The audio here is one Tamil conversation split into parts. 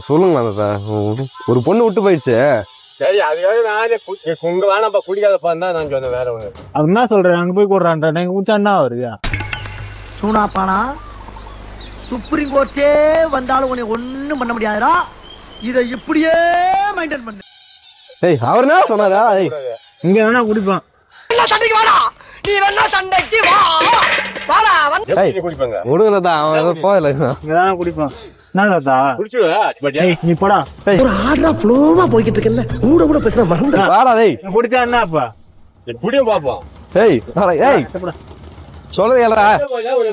சொல்லுங்க தாத்தா, ஒரு பொண்ணு விட்டு போயிடுச்சு. சரி அதுக்காக நானே உங்க வேணாப்பா குடிக்காதப்பா தான் நான் சொன்னேன். வேற ஒண்ணு அது என்ன சொல்றேன், அங்க போய் கூடுறான்டா நீங்க குடிச்சான்னா வருது சூனாப்பானா சுப்ரீம் கோர்ட்டே வந்தாலும் உன்னை ஒண்ணும் பண்ண முடியாதுடா. இதை இப்படியே மெயின்டைன் பண்ணு. ஏய் அவர் என்ன சொன்னாரா? இங்க வேணா குடிப்பான். சண்டைக்கு வாடா, நீ வேணா சண்டைக்கு வா வாடா. எப்படி குடிப்பாங்க? விடுங்க தாத்தா, அவன் போயில. இங்க வேணா குடிப்பான். என்ன தாத்தா குடிச்சுடுவா பட் நீ போடா. ஒரு ஆர்டரா ஃப்ளோவா போய்கிட்டு இருக்கல, கூட கூட பேசுற மறந்து. வாடா டேய், குடிச்சா என்னப்பா? குடியும் பாப்போம். ஏய் ஏய் சொல்றது ஏலடா.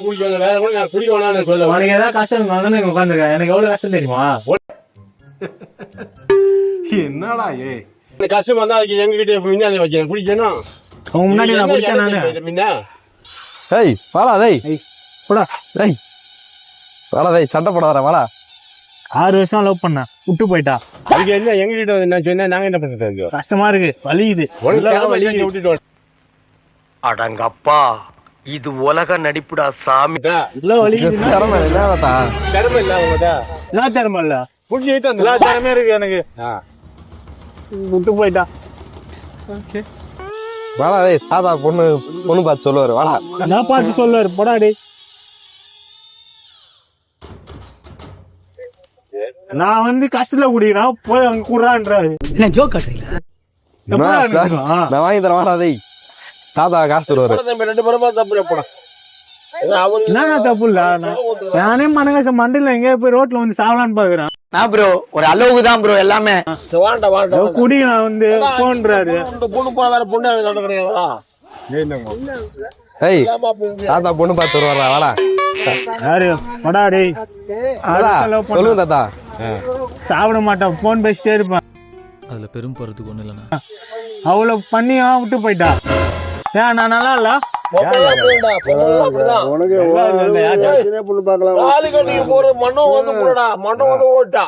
குடிக்கணும் வேற கூட நான் குடிக்க வேணாம்னு சொல்ல. உனக்கு ஏதாவது கஷ்டம் வந்து உட்காந்துருக்கேன். எனக்கு எவ்வளவு கஷ்டம் தெரியுமா? என்னடா இந்த கஷ்டம் வந்தா அதுக்கு எங்க கிட்ட முன்னாடி வைக்கிறேன் குடிக்கணும். அவங்க முன்னாடி நான் குடிச்சேன் நானு. முன்ன ஏய் வாடா டேய், போடா. ஏய் வாடா டேய், சண்டை போட வர வாடா. 6 வருஷம் லவ் பண்ணேன், விட்டு போயிட்டா. அதுக்கு என்ன எங்க கிட்ட வந்து நான் சொன்னா நாங்க என்ன பண்றது? கஷ்டமா இருக்கு, வலிக்குது. வலிக்கு விட்டுட்டு அடங்கப்பா, இது உலக நடிப்புடா சாமி. இல்ல வலிக்குதுன்னா திறமை இல்ல தாத்தா. திறமை இல்ல உங்ககிட்ட. என்ன திறமை இல்ல? குடிச்சிட்டு எல்லா திறமையும் இருக்கு எனக்கு. விட்டு போயிட்டா. வாடா டேய், தாத்தா பொண்ணு பார்த்து சொல்லுவாரு. வாடா. நான் பார்த்து சொல்லுவாரு, போடா டேய். நான் வந்து கஷ்டத்துல குடிக்கிறான், போய் அங்க குடுறான்றாரு. என்ன ஜோக் காட்டுறீங்க? நான் வாங்கி தரேன். வாடா டேய், தாத்தா காசு தருவாரு. 2 பேருமா தப்பு போடா. என்ன தப்பு இல்ல, நானே மனகாச மண்டில எங்க போய் ரோட்ல வந்து சாவலான்னு பாக்குறேன். நான் ப்ரோ ஒரு அளவுக்கு தான் ப்ரோ எல்லாமே. வாண்டா குடி நான் வந்து போன்றாரு. இந்த பொண்ணு போல வேற பொண்ணு நடக்கிறீங்களா? ஏய் தாத்தா பொண்ணு பார்த்து வருவாரா? வாடா. யாரு போடா டேய். சொல்லுங்க தாத்தா. சாப்பிட மாட்டான், போன் பேசிட்டே இருப்பான். அதுல பெரும் போறதுக்கு ஒண்ணு இல்லைண்ணா. அவ்வளவு பண்ணியா விட்டு போயிட்டா. ஏன் நான் நல்லா இல்ல? மண்ணும் வந்து ஓட்டா